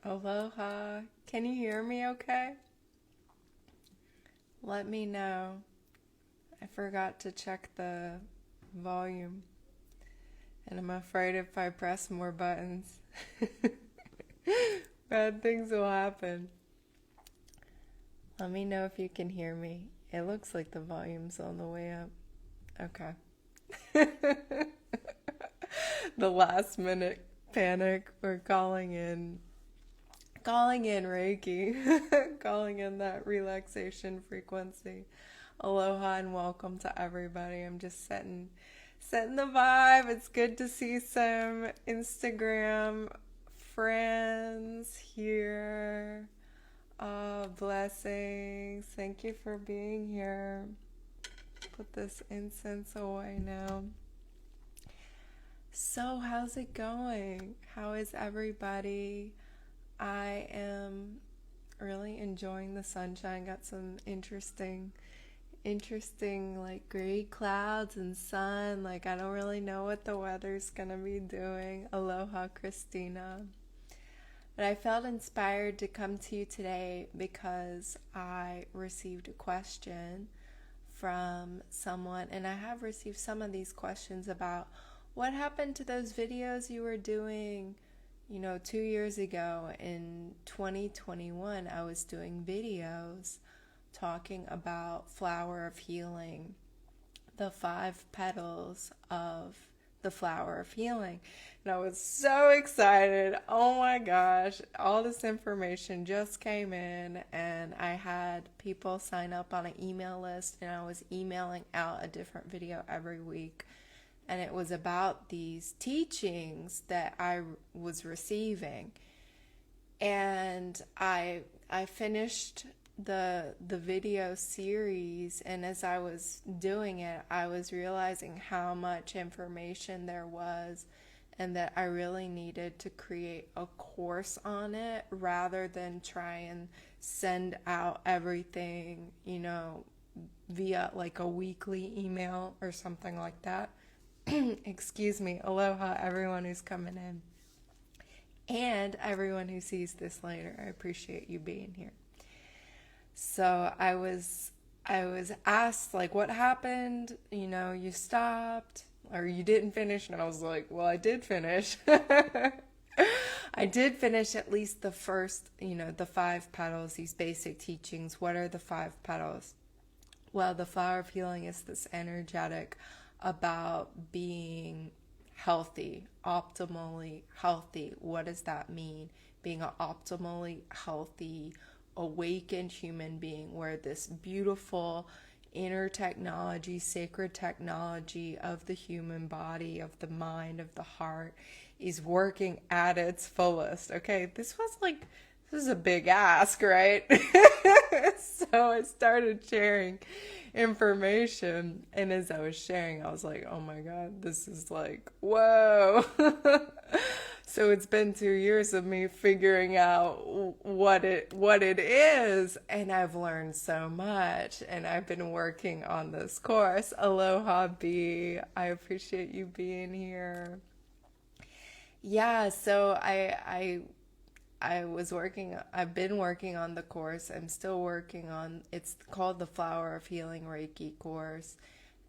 Aloha. Can you hear me okay? Let me know. I forgot to check the volume, and I'm afraid if I press more buttons, bad things will happen. Let me know if you can hear me. It looks like the volume's on the way up. Okay. The last minute panic. We're calling in Reiki, calling in that relaxation frequency. Aloha and welcome to everybody. I'm just setting the vibe. It's good to see some Instagram friends here. Oh, blessings. Thank you for being here. Put this incense away now. So, how's it going? How is everybody? I am really enjoying the sunshine. Got some interesting like gray clouds and sun. Like, I don't really know what the weather's gonna be doing. Aloha, Christina. But I felt inspired to come to you today because I received a question from someone, and I have received some of these questions about what happened to those videos you were doing, 2 years ago in 2021. I was doing videos talking about flower of healing, the 5 petals of the flower of healing. And I was so excited. Oh my gosh, all this information just came in, and I had people sign up on an email list, and I was emailing out a different video every week. And it was about these teachings that I was receiving. And I finished the video series, and as I was doing it, I was realizing how much information there was, and that I really needed to create a course on it rather than try and send out everything, via like a weekly email or something like that. Excuse me. Aloha, everyone who's coming in, and everyone who sees this later. I appreciate you being here. So I was asked, like, what happened? You stopped or you didn't finish, and I was like, well, I did finish. I did finish at least the first, the 5 petals, these basic teachings. What are the 5 petals? Well, the flower of healing is this energetic about being healthy, optimally healthy. What does that mean? Being an optimally healthy, awakened human being, where this beautiful inner technology, sacred technology of the human body, of the mind, of the heart, is working at its fullest. Okay, this is a big ask, right? So I started sharing information, and as I was sharing, I was like, oh my God, this is like, whoa. So it's been 2 years of me figuring out what it is, and I've learned so much, and I've been working on this course. Aloha, B. I appreciate you being here. Yeah, so I've been working on the course. I'm still working on, it's called the Flower of Healing Reiki course,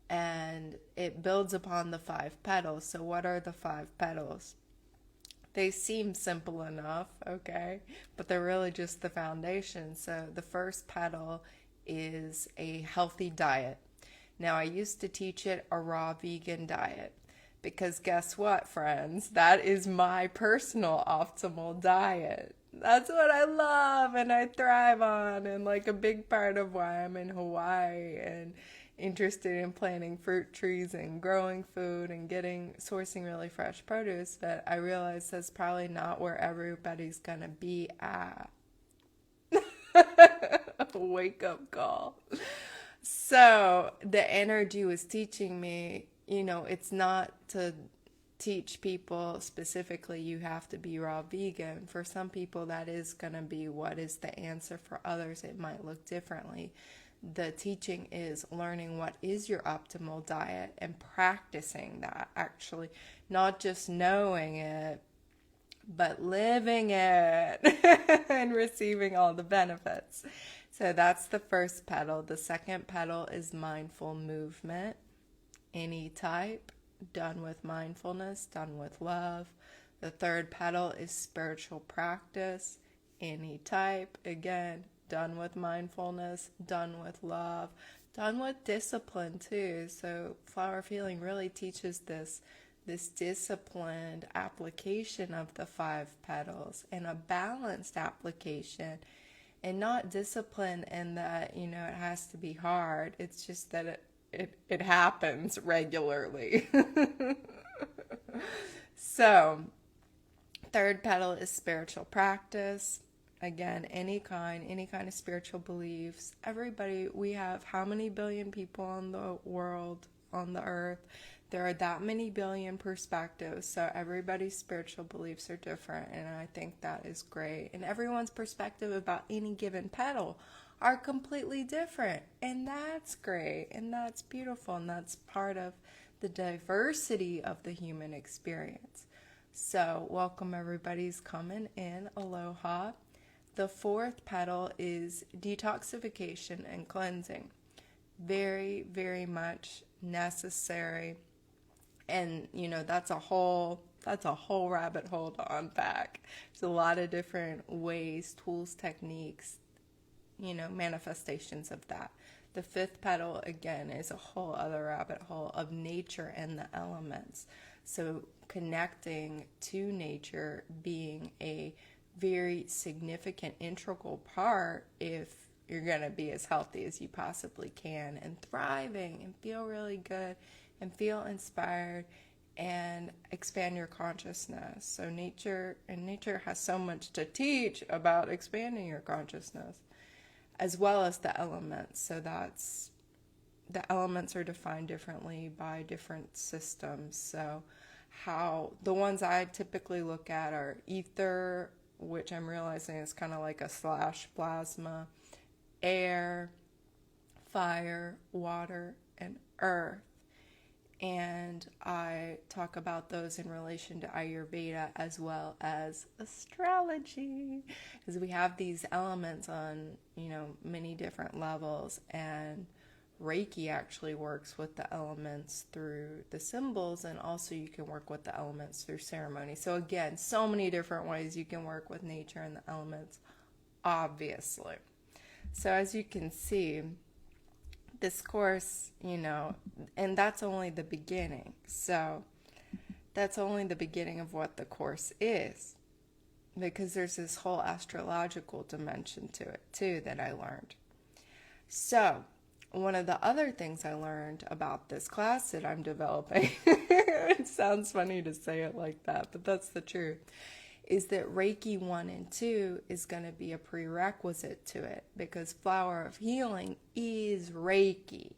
and it builds upon the 5 petals. So what are the 5 petals? They seem simple enough, okay, but they're really just the foundation. So the first petal is a healthy diet. Now, I used to teach it a raw vegan diet, because guess what, friends? That is my personal optimal diet. That's what I love and I thrive on, and like a big part of why I'm in Hawaii and interested in planting fruit trees and growing food and sourcing really fresh produce. That I realize that's probably not where everybody's gonna be at. Wake up call. So the energy was teaching me, it's not to teach people specifically you have to be raw vegan. For some people, that is going to be what is the answer. For others, it might look differently. The teaching is learning what is your optimal diet and practicing that, actually, not just knowing it, but living it and receiving all the benefits. So that's the first petal. The second petal is mindful movement, any type, done with mindfulness, done with love. The third petal is spiritual practice, any type, again, done with mindfulness, done with love, done with discipline too. So Flower of Healing really teaches this disciplined application of the 5 petals, and a balanced application, and not discipline in that, it has to be hard. It's just that it happens regularly. So, third petal is spiritual practice. Again, any kind of spiritual beliefs. Everybody, we have how many billion people on the world, on the earth? There are that many billion perspectives, so everybody's spiritual beliefs are different, and I think that is great. And everyone's perspective about any given petal are completely different, and that's great, and that's beautiful, and that's part of the diversity of the human experience. So, welcome everybody's coming in. Aloha. The fourth petal is detoxification and cleansing. Very, very much necessary. And, that's a whole rabbit hole to unpack. There's a lot of different ways, tools, techniques, manifestations of that. The fifth petal, again, is a whole other rabbit hole of nature and the elements. So connecting to nature being a very significant, integral part if you're going to be as healthy as you possibly can, and thriving and feel really good and feel inspired and expand your consciousness. So nature has so much to teach about expanding your consciousness, as well as the elements. So the elements are defined differently by different systems. So how the ones I typically look at are ether, which I'm realizing is kind of like a / plasma, air, fire, water, and earth. And I talk about those in relation to Ayurveda as well as astrology, because we have these elements on, many different levels, and Reiki actually works with the elements through the symbols, and also you can work with the elements through ceremony. So again, so many different ways you can work with nature and the elements, obviously. So as you can see, this course, and that's only the beginning. So that's only the beginning of what the course is, because there's this whole astrological dimension to it too that I learned. So one of the other things I learned about this class that I'm developing, it sounds funny to say it like that, but that's the truth, is that Reiki 1 and 2 is going to be a prerequisite to it, because Flower of Healing is Reiki.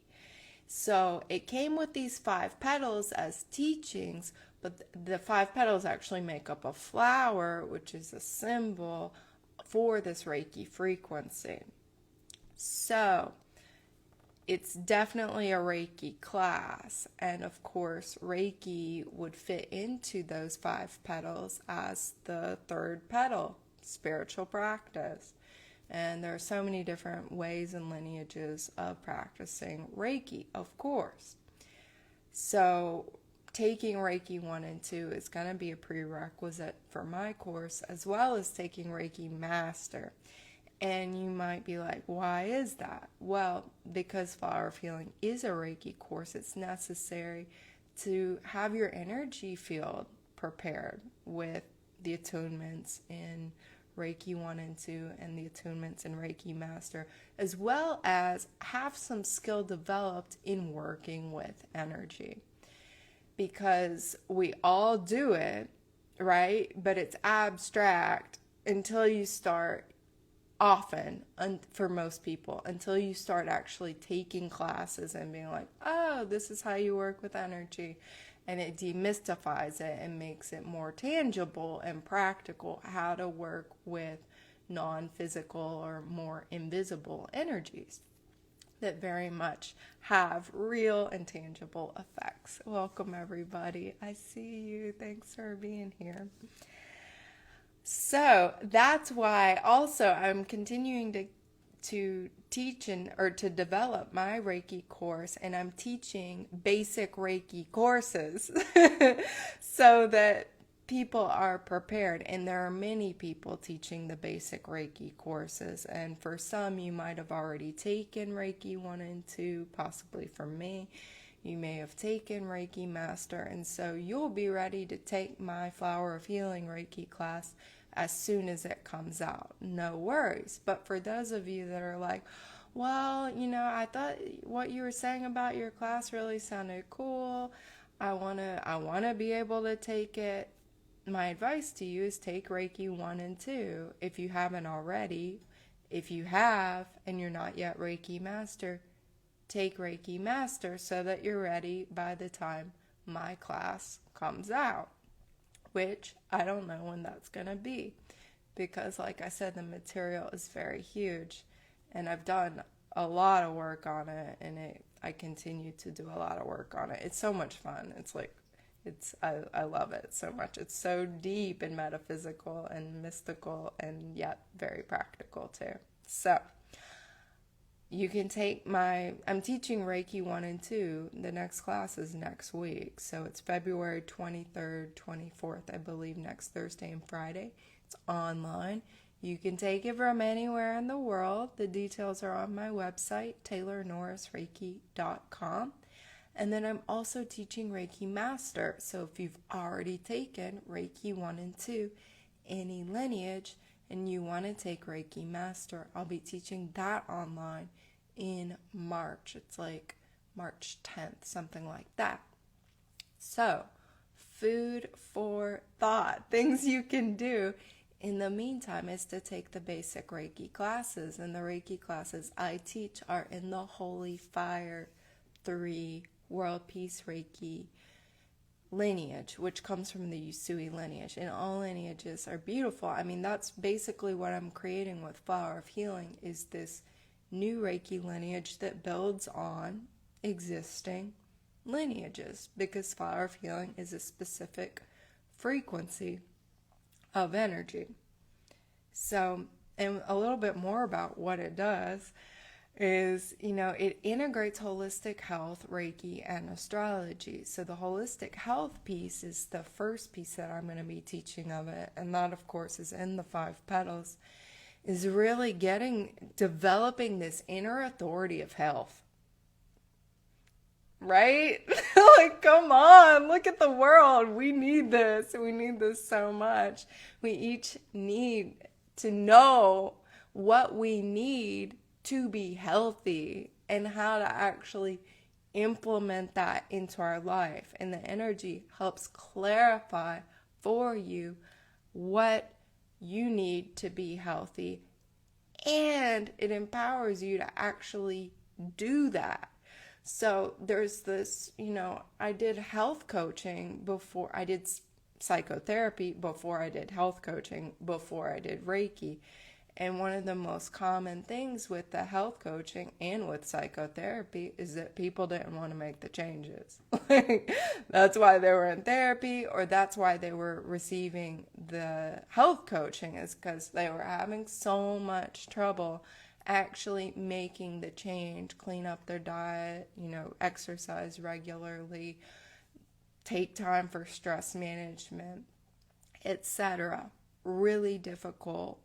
So it came with these 5 petals as teachings, but the 5 petals actually make up a flower, which is a symbol for this Reiki frequency. So it's definitely a Reiki class, and of course Reiki would fit into those 5 petals as the third petal, spiritual practice. And there are so many different ways and lineages of practicing Reiki, of course. So taking Reiki 1 and 2 is going to be a prerequisite for my course, as well as taking Reiki Master. And you might be like, why is that? Well, because Flower of Healing is a Reiki course, it's necessary to have your energy field prepared with the attunements in Reiki 1 and 2 and the attunements in Reiki Master, as well as have some skill developed in working with energy. Because we all do it, right? But it's abstract until you start, often, for most people, until you start actually taking classes and being like, oh, this is how you work with energy. And it demystifies it and makes it more tangible and practical how to work with non-physical or more invisible energies that very much have real and tangible effects. Welcome, everybody. I see you. Thanks for being here. So that's why also I'm continuing to teach or to develop my Reiki course, and I'm teaching basic Reiki courses so that people are prepared. And there are many people teaching the basic Reiki courses, and for some you might have already taken Reiki 1 and 2, possibly for me you may have taken Reiki Master, and so you'll be ready to take my Flower of Healing Reiki class as soon as it comes out. No worries. But for those of you that are like, well, I thought what you were saying about your class really sounded cool. I want to be able to take it. My advice to you is take Reiki 1 and 2 if you haven't already. If you have and you're not yet Reiki Master, take Reiki Master so that you're ready by the time my class comes out, which I don't know when that's going to be, because like I said, the material is very huge, and I've done a lot of work on it, and I continue to do a lot of work on it. It's so much fun. I love it so much. It's so deep and metaphysical and mystical, and yet very practical too. So you can take I'm teaching Reiki 1 and 2. The next class is next week. So it's February 23rd, 24th, I believe, next Thursday and Friday. It's online. You can take it from anywhere in the world. The details are on my website, taylornorrisreiki.com. And then I'm also teaching Reiki Master. So if you've already taken Reiki 1 and 2, any lineage, and you want to take Reiki Master, I'll be teaching that online in March. It's like March 10th, something like that. So, food for thought, things you can do in the meantime is to take the basic Reiki classes. And the Reiki classes I teach are in the Holy Fire 3 World Peace Reiki lineage, which comes from the Usui lineage, and all lineages are beautiful. I mean, that's basically what I'm creating with Flower of Healing, is this new Reiki lineage that builds on existing lineages, because Flower of Healing is a specific frequency of energy. So, and a little bit more about what it does is, it integrates holistic health, Reiki, and astrology. So the holistic health piece is the first piece that I'm going to be teaching of it, and that, of course, is in the 5 petals, is really developing this inner authority of health. Right? Like, come on, look at the world. We need this. We need this so much. We each need to know what we need to be healthy and how to actually implement that into our life. And the energy helps clarify for you what you need to be healthy, and it empowers you to actually do that. So there's this, I did health coaching before I did psychotherapy, before I did health coaching, before I did Reiki. And one of the most common things with the health coaching and with psychotherapy is that people didn't want to make the changes. That's why they were in therapy, or that's why they were receiving the health coaching, is because they were having so much trouble actually making the change, clean up their diet, exercise regularly, take time for stress management, etc. Really difficult,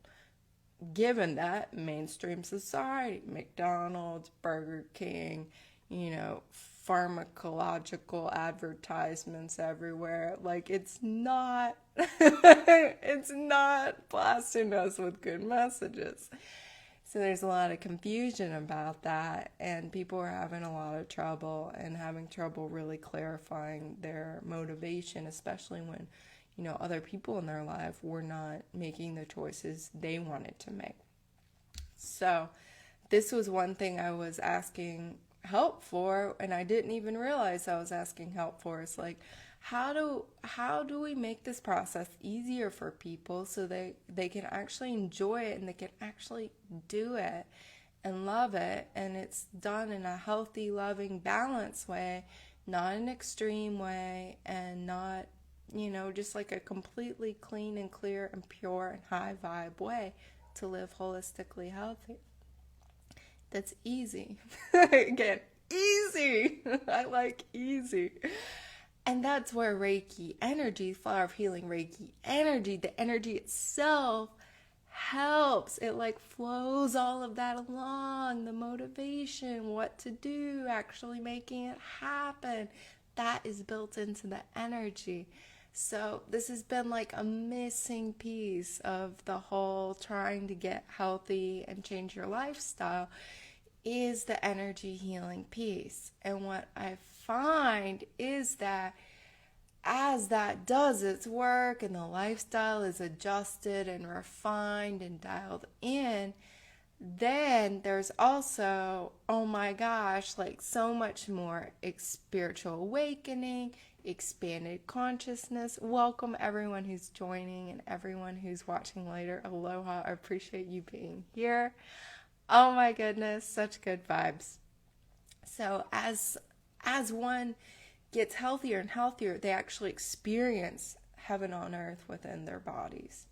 given that mainstream society, McDonald's, Burger King, pharmacological advertisements everywhere. Like, it's not, it's not blasting us with good messages. So there's a lot of confusion about that, and people are having a lot of trouble and having trouble really clarifying their motivation, especially when other people in their life were not making the choices they wanted to make. So this was one thing I was asking help for, and I didn't even realize I was asking help for. It's like, how do we make this process easier for people so they can actually enjoy it and they can actually do it and love it, and it's done in a healthy, loving, balanced way, not an extreme way, and not just like a completely clean and clear and pure and high vibe way to live holistically healthy. That's easy. Again, easy. I like easy. And that's where Reiki energy, flower of healing Reiki energy, the energy itself helps. It like flows all of that along, the motivation, what to do, actually making it happen. That is built into the energy. So this has been like a missing piece of the whole trying to get healthy and change your lifestyle is the energy healing piece. And what I find is that as that does its work and the lifestyle is adjusted and refined and dialed in, then there's also, oh my gosh, like so much more spiritual awakening, expanded consciousness. Welcome everyone who's joining and everyone who's watching later. Aloha, I appreciate you being here. Oh my goodness, such good vibes. So as one gets healthier and healthier, they actually experience heaven on earth within their bodies.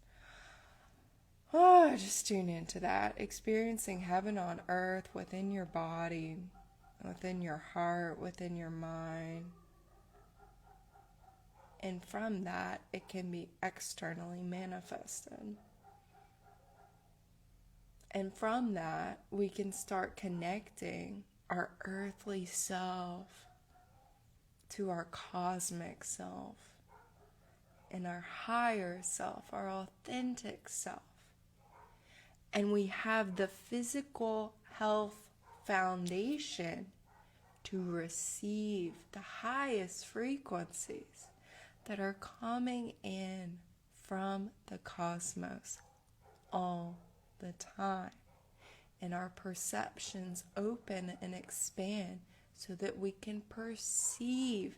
Oh, just tune into that. Experiencing heaven on earth within your body, within your heart, within your mind. And from that, it can be externally manifested. And from that, we can start connecting our earthly self to our cosmic self and our higher self, our authentic self. And we have the physical health foundation to receive the highest frequencies that are coming in from the cosmos all the time. And our perceptions open and expand so that we can perceive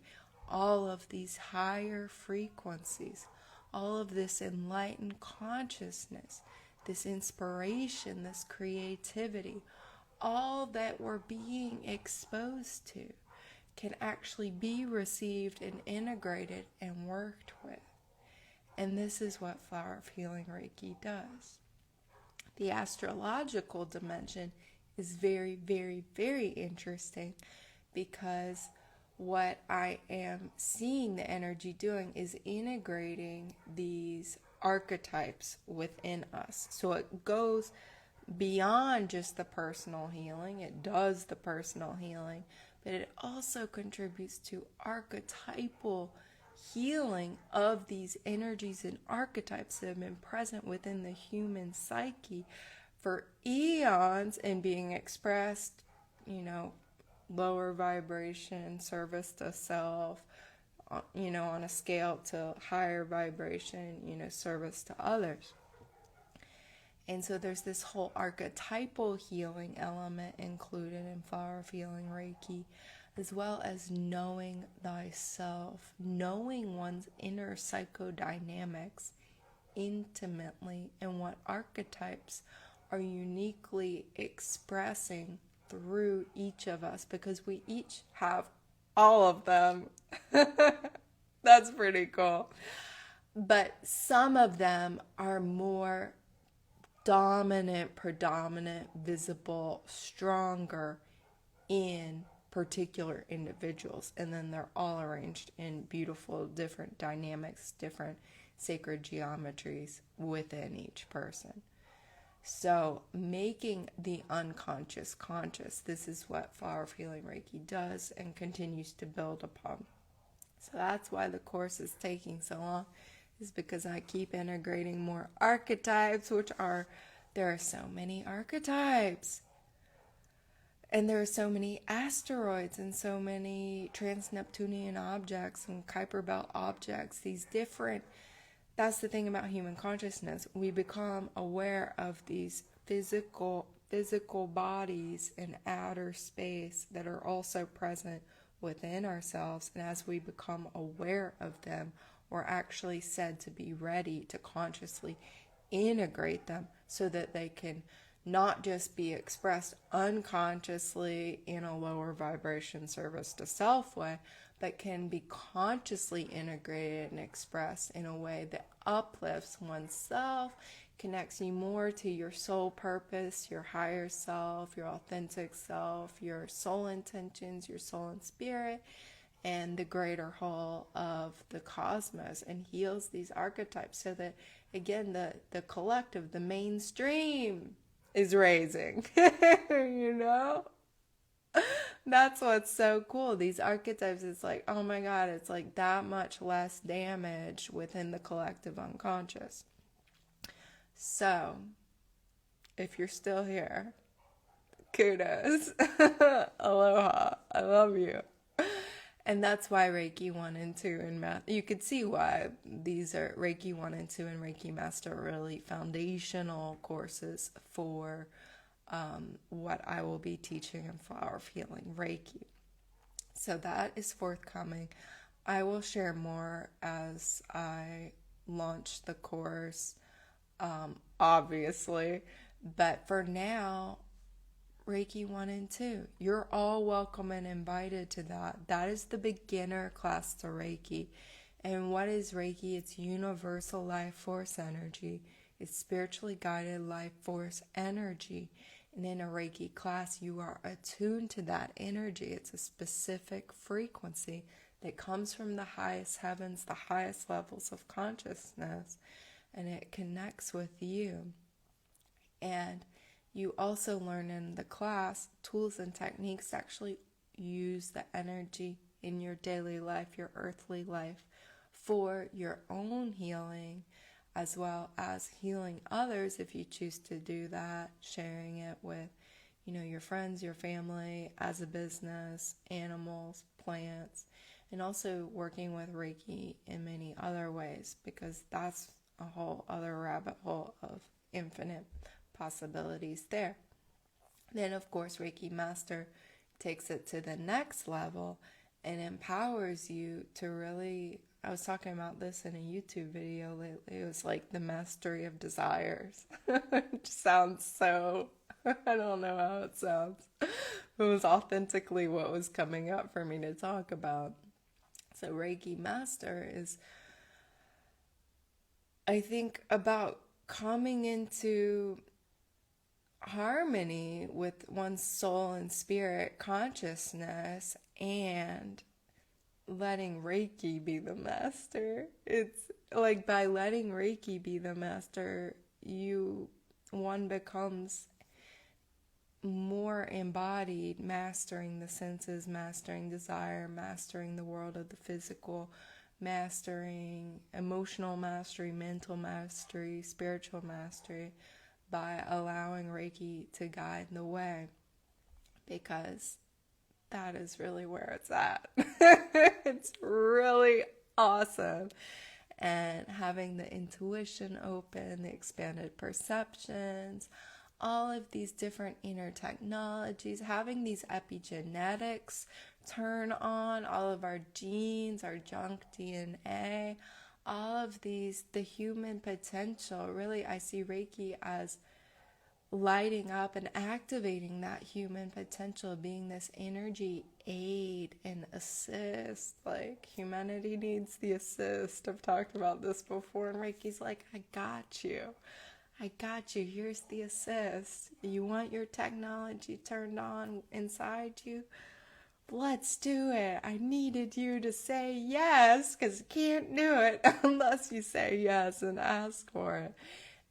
all of these higher frequencies, all of this enlightened consciousness, this inspiration, this creativity, all that we're being exposed to can actually be received and integrated and worked with. And this is what Flower of Healing Reiki does. The astrological dimension is very, very, very interesting because what I am seeing the energy doing is integrating these archetypes within us. So it goes beyond just the personal healing. It does the personal healing, but it also contributes to archetypal healing of these energies and archetypes that have been present within the human psyche for eons and being expressed, lower vibration, service to self, on a scale to higher vibration, service to others. And so there's this whole archetypal healing element included in Flower of Healing Reiki, as well as knowing thyself, knowing one's inner psychodynamics intimately and what archetypes are uniquely expressing through each of us, because we each have all of them. That's pretty cool. But some of them are more dominant, predominant, visible, stronger in particular individuals, and then they're all arranged in beautiful different dynamics, different sacred geometries within each person. So making the unconscious conscious, this is what Flower of Healing Reiki does and continues to build upon. So that's why the course is taking so long, is because I keep integrating more archetypes, there are so many archetypes. And there are so many asteroids and so many trans-Neptunian objects and Kuiper Belt objects, that's the thing about human consciousness. We become aware of these physical bodies in outer space that are also present within ourselves. And as we become aware of them, we're actually said to be ready to consciously integrate them so that they can not just be expressed unconsciously in a lower vibration service to self way, but can be consciously integrated and expressed in a way that uplifts oneself, connects you more to your soul purpose, your higher self, your authentic self, your soul intentions, your soul and spirit, and the greater whole of the cosmos, and heals these archetypes so that, again, the collective, the mainstream is raising. You know? That's what's so cool. These archetypes, it's like, oh my God, it's like that much less damage within the collective unconscious. So, if you're still here, kudos. Aloha. I love you. And that's why Reiki 1 and 2 and Math, you could see why these are Reiki 1 and 2 and Reiki Master are really foundational courses for what I will be teaching in Flower of Healing Reiki. So that is forthcoming. I will share more as I launch the course, obviously. But for now, Reiki 1 and 2. You're all welcome and invited to that. That is the beginner class to Reiki. And what is Reiki? It's universal life force energy. It's spiritually guided life force energy. And in a Reiki class, you are attuned to that energy. It's a specific frequency that comes from the highest heavens, the highest levels of consciousness, and it connects with you. And you also learn in the class tools and techniques to actually use the energy in your daily life, your earthly life, for your own healing, as well as healing others if you choose to do that, sharing it with, your friends, your family, as a business, animals, plants, and also working with Reiki in many other ways, because that's a whole other rabbit hole of infinite possibilities there. Then, of course, Reiki Master takes it to the next level and empowers you to really, I was talking about this in a YouTube video lately, it was like the mastery of desires. It sounds so, I don't know how it sounds. It was authentically what was coming up for me to talk about. So Reiki Master is, I think, about coming into harmony with one's soul and spirit consciousness and letting Reiki be the master. It's like by letting Reiki be the master, one becomes more embodied, mastering the senses, mastering desire, mastering the world of the physical, mastering emotional mastery, mental mastery, spiritual mastery, by allowing Reiki to guide the way, because that is really where it's at. It's really awesome. And having the intuition open, the expanded perceptions, all of these different inner technologies, having these epigenetics turn on, all of our genes, our junk DNA, all of these, the human potential. Really, I see Reiki as lighting up and activating that human potential, being this energy aid and assist. Like, humanity needs the assist. I've talked about this before, and Reiki's like, I got you. Here's the assist. You want your technology turned on inside you? Let's do it. I needed you to say yes, because you can't do it unless you say yes and ask for it.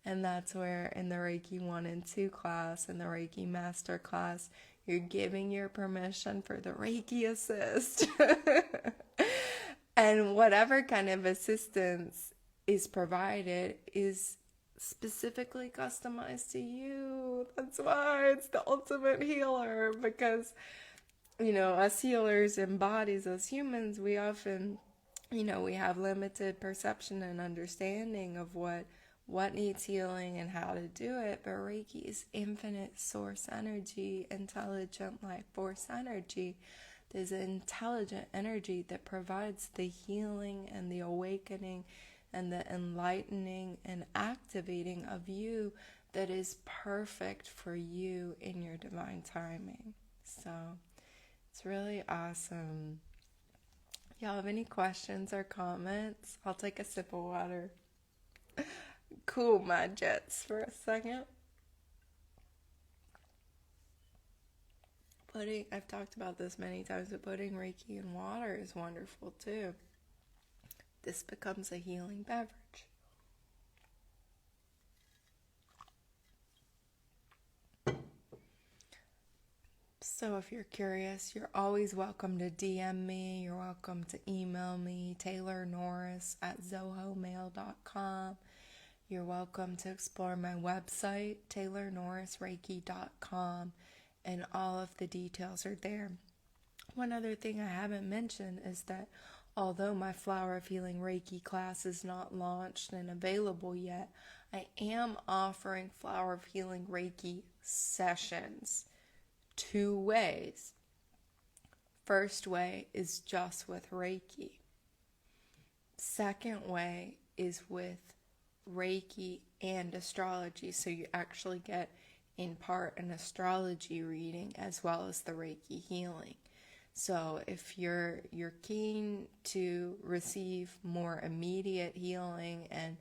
And that's where in the Reiki 1 and 2 class and the Reiki Master class, you're giving your permission for the Reiki assist. And whatever kind of assistance is provided is specifically customized to you. That's why it's the ultimate healer, because us healers and bodies, as humans, we often, we have limited perception and understanding of what needs healing and how to do it. But Reiki is infinite source energy, intelligent life force energy. There's an intelligent energy that provides the healing and the awakening and the enlightening and activating of you that is perfect for you in your divine timing. So it's really awesome. Y'all have any questions or comments? I'll take a sip of water. Cool my jets for a second. I've talked about this many times, but putting Reiki in water is wonderful too. This becomes a healing beverage. So if you're curious, you're always welcome to DM me. You're welcome to email me, taylornorris@zohomail.com. You're welcome to explore my website, taylornorrisreiki.com, and all of the details are there. One other thing I haven't mentioned is that although my Flower of Healing Reiki class is not launched and available yet, I am offering Flower of Healing Reiki sessions 2 ways. First way is just with Reiki. Second way is with Reiki and astrology. So you actually get in part an astrology reading as well as the Reiki healing. So if you're keen to receive more immediate healing and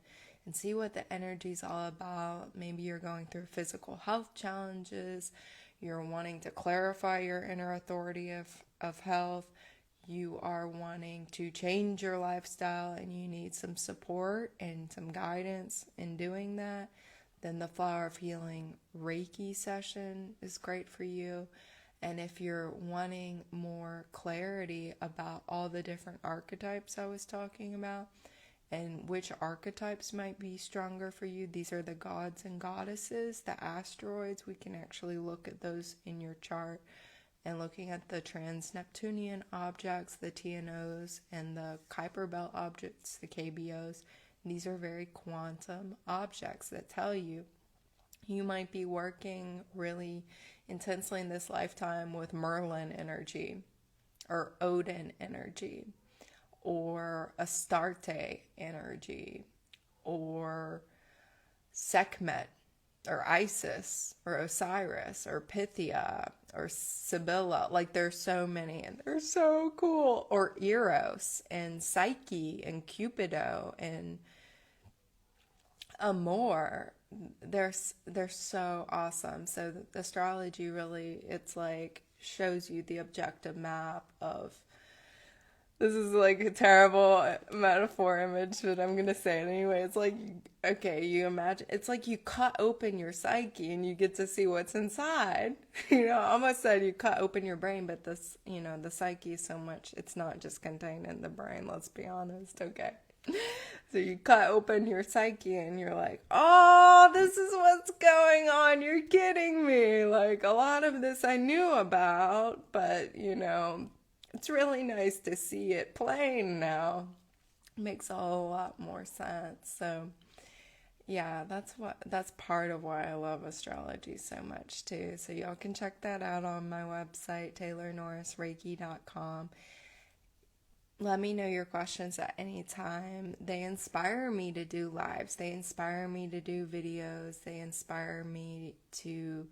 see what the energy's all about, maybe you're going through physical health challenges, you're wanting to clarify your inner authority of health, you are wanting to change your lifestyle and you need some support and some guidance in doing that, then the Flower of Healing Reiki session is great for you. And if you're wanting more clarity about all the different archetypes I was talking about and which archetypes might be stronger for you, these are the gods and goddesses, the asteroids. We can actually look at those in your chart, and looking at the trans-Neptunian objects, the TNOs, and the Kuiper Belt objects, the KBOs. These are very quantum objects that tell you might be working really intensely in this lifetime with Merlin energy or Odin energy or Astarte energy or Sekhmet or Isis or Osiris or Pythia or Sibylla. Like there's so many and they're so cool. Or Eros and Psyche and Cupido and Amor. They're so awesome. So the astrology really, it's like shows you the objective map of, this is like a terrible metaphor image, but I'm going to say it anyway. It's like, okay, you imagine, it's like you cut open your psyche and you get to see what's inside. I almost said you cut open your brain, but this, the psyche is so much, it's not just contained in the brain, let's be honest, okay? So you cut open your psyche and you're like, oh, this is what's going on. You're kidding me. Like a lot of this I knew about, but it's really nice to see it plain now. It makes a whole lot more sense. So yeah, that's part of why I love astrology so much too. So y'all can check that out on my website, taylornorrisreiki.com. Let me know your questions at any time. They inspire me to do lives. They inspire me to do videos. They inspire me to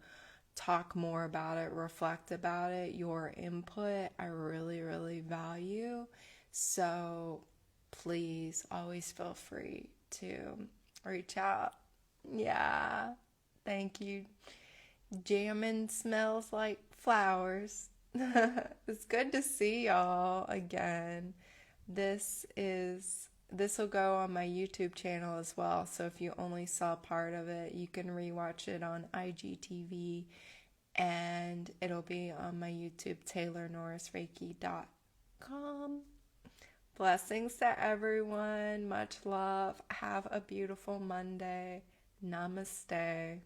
talk more about it, reflect about it. Your input, I really, really value. So please always feel free to reach out. Yeah. Thank you. Jammin' smells like flowers. It's good to see y'all again. This will go on my YouTube channel as well. So if you only saw part of it, you can rewatch it on IGTV, and it'll be on my YouTube, taylornorrisreiki.com. Blessings to everyone. Much love. Have a beautiful Monday. Namaste.